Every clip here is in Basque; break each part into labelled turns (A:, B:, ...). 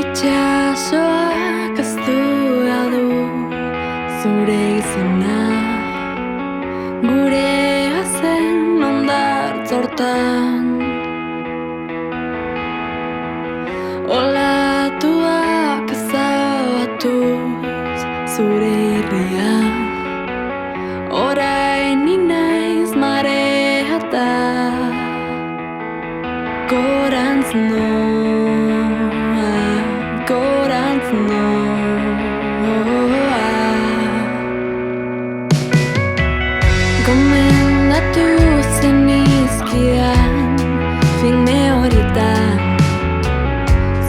A: Itxasoak aztua du zure izena, gurea zen hondartz hortan. Olatuak ezabatuz zure irria, orain ni naiz mareata. Gorantz noa, gorantz noa. Gomendatu zenizkidan filme horietan,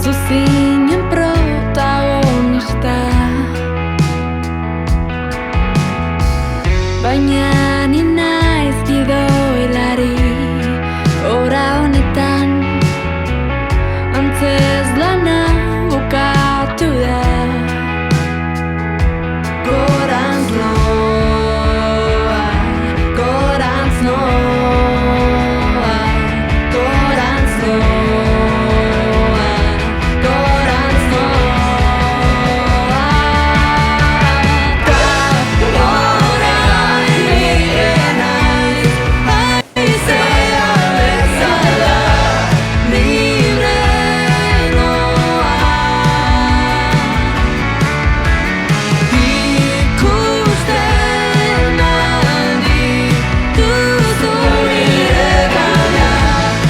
A: zuzinen protagonista. Baina ni naiz gidoilari, ora honetan antzez lana bukatu da. Gorantz noa, gorantz noa, gorantz noa, gorantz noa. Orain nire naiz, haizea bezala, libre noa. Ikusten aldituzu nire gainak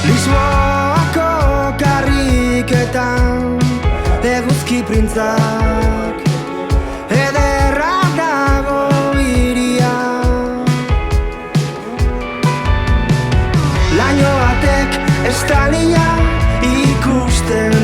B: Lisboako karriketan eguzki printzak, ederra dago iria. Laino batek estalia ikusten